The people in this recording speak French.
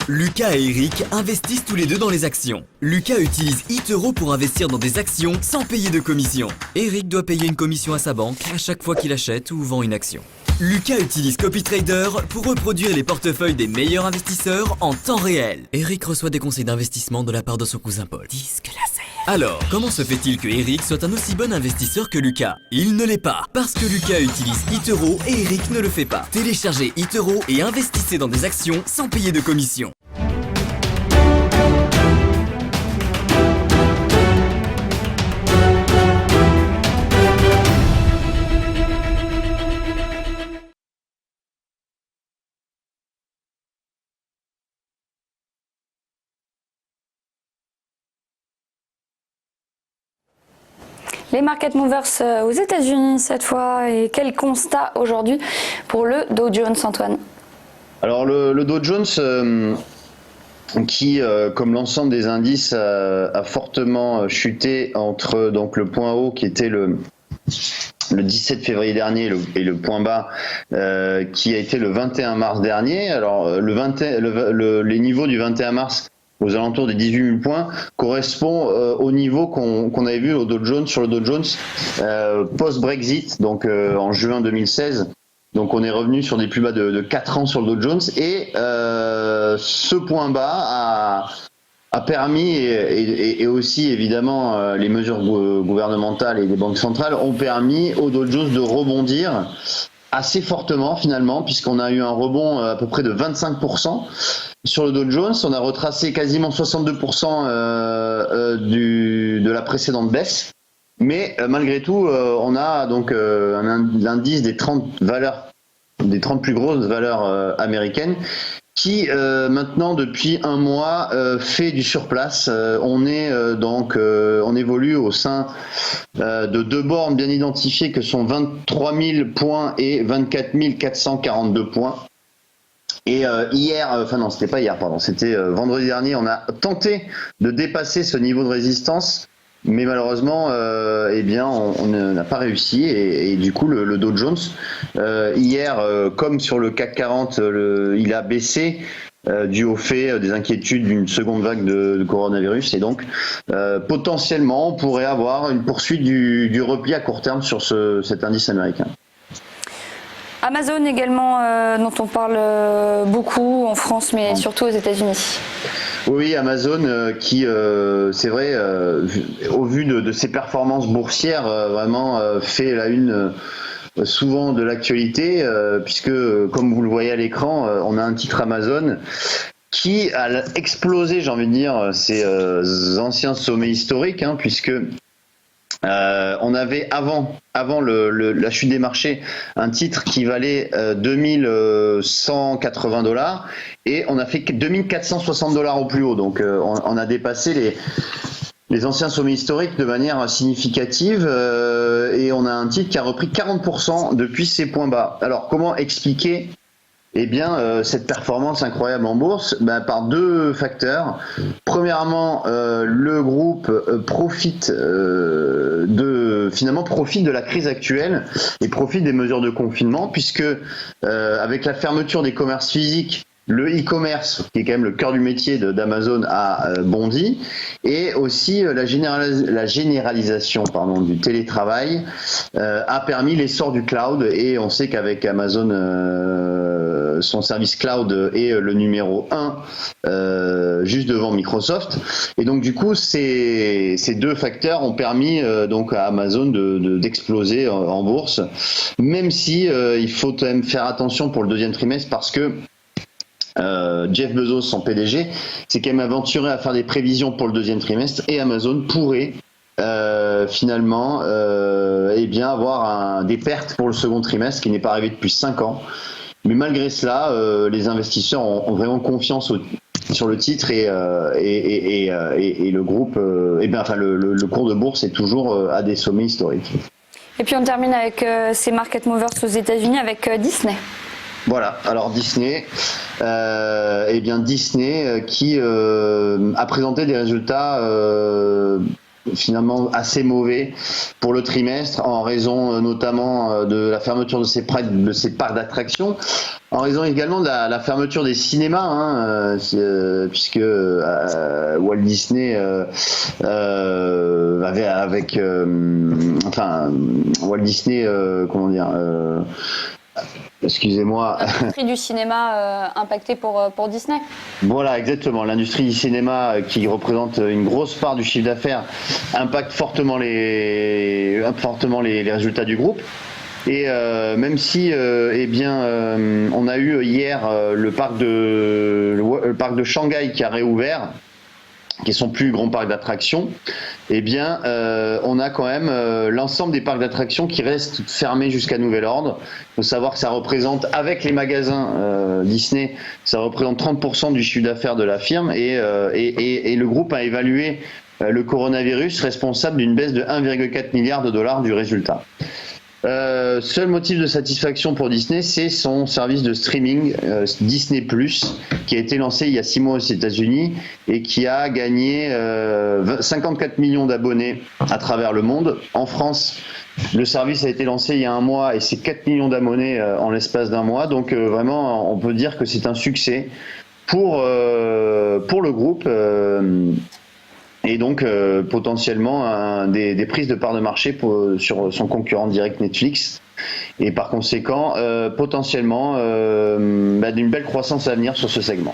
Lucas et Eric investissent tous les deux dans les actions. Lucas utilise eToro pour investir dans des actions sans payer de commission. Eric doit payer une commission à sa banque à chaque fois qu'il achète ou vend une action. Lucas utilise CopyTrader pour reproduire les portefeuilles des meilleurs investisseurs en temps réel. Eric reçoit des conseils d'investissement de la part de son cousin Paul. Disque laser. Alors, comment se fait-il que Eric soit un aussi bon investisseur que Lucas? Il ne l'est pas, parce que Lucas utilise eToro et Eric ne le fait pas. Téléchargez eToro et investissez dans des actions sans payer de commission. Les market movers aux États-Unis cette fois, et quel constat aujourd'hui pour le Dow Jones, Antoine? Alors le Dow Jones qui, comme l'ensemble des indices, a fortement chuté entre donc le point haut qui était le 17 février dernier et le point bas qui a été le 21 mars dernier. Alors les niveaux du 21 mars aux alentours des 18 000 points, correspond au niveau qu'on avait vu au Dow Jones, sur le Dow Jones post-Brexit, donc en juin 2016. Donc on est revenu sur des plus bas de 4 ans sur le Dow Jones, et ce point bas a permis, et aussi évidemment les mesures gouvernementales et des banques centrales ont permis au Dow Jones de rebondir assez fortement finalement, puisqu'on a eu un rebond à peu près de 25%. Sur le Dow Jones, on a retracé quasiment 62% de la précédente baisse. Mais malgré tout, on a donc l'indice des 30 plus grosses valeurs américaines qui maintenant depuis un mois fait du surplace. On évolue au sein de deux bornes bien identifiées que sont 23 000 points et 24 442 points. Et c'était vendredi dernier, on a tenté de dépasser ce niveau de résistance, mais malheureusement, on n'a pas réussi. Et du coup, le Dow Jones, hier, comme sur le CAC 40, il a baissé dû au fait des inquiétudes d'une seconde vague de coronavirus. Et donc, potentiellement, on pourrait avoir une poursuite du repli à court terme sur cet indice américain. Amazon également, dont on parle beaucoup en France, mais surtout aux États-Unis. Oui, Amazon qui, c'est vrai, au vu de ses performances boursières, vraiment fait la une souvent de l'actualité, puisque, comme vous le voyez à l'écran, on a un titre Amazon qui a explosé, j'ai envie de dire, ses anciens sommets historiques, puisque on avait avant la chute des marchés un titre qui valait $2180 et on a fait $2460 au plus haut, donc on a dépassé les anciens sommets historiques de manière significative, et on a un titre qui a repris 40% depuis ses points bas. Alors comment expliquer cette performance incroyable en bourse? Par deux facteurs. Premièrement, le groupe profite de la crise actuelle et profite des mesures de confinement, puisque avec la fermeture des commerces physiques, le e-commerce, qui est quand même le cœur du métier d'Amazon, a bondi, et aussi la généralisation du télétravail a permis l'essor du cloud. Et on sait qu'avec Amazon, son service cloud est le numéro 1, juste devant Microsoft. Et donc du coup, ces deux facteurs ont permis donc à Amazon d'exploser en bourse, même si il faut quand même faire attention pour le deuxième trimestre, parce que Jeff Bezos, son PDG, s'est quand même aventuré à faire des prévisions pour le deuxième trimestre, et Amazon pourrait finalement avoir des pertes pour le second trimestre, qui n'est pas arrivé depuis 5 ans. Mais malgré cela, les investisseurs ont vraiment confiance sur le titre, et le groupe, le cours de bourse est toujours à des sommets historiques. Et puis on termine avec ces market movers aux États-Unis avec Disney. Voilà, alors Disney, Disney qui a présenté des résultats finalement assez mauvais pour le trimestre, en raison notamment de la fermeture de ces parcs d'attractions, en raison également de la fermeture des cinémas, puisque Walt Disney Walt Disney, excusez-moi. L'industrie du cinéma impactée pour Disney. Voilà, exactement. L'industrie du cinéma, qui représente une grosse part du chiffre d'affaires, impacte fortement les résultats du groupe. Et même si, on a eu hier le parc de Shanghai qui a réouvert, qui est son plus grand parc d'attractions, on a quand même l'ensemble des parcs d'attractions qui restent fermés jusqu'à nouvel ordre. Il faut savoir que ça représente, avec les magasins Disney, ça représente 30% du chiffre d'affaires de la firme, et le groupe a évalué le coronavirus responsable d'une baisse de 1,4 milliard de dollars du résultat. Seul motif de satisfaction pour Disney, c'est son service de streaming Disney+, qui a été lancé il y a 6 mois aux États-Unis et qui a gagné 54 millions d'abonnés à travers le monde. En France, le service a été lancé il y a 1 mois et c'est 4 millions d'abonnés en l'espace d'1 mois. Donc vraiment, on peut dire que c'est un succès pour le groupe. Et donc potentiellement des prises de parts de marché sur son concurrent direct Netflix, et par conséquent potentiellement d'une belle croissance à venir sur ce segment.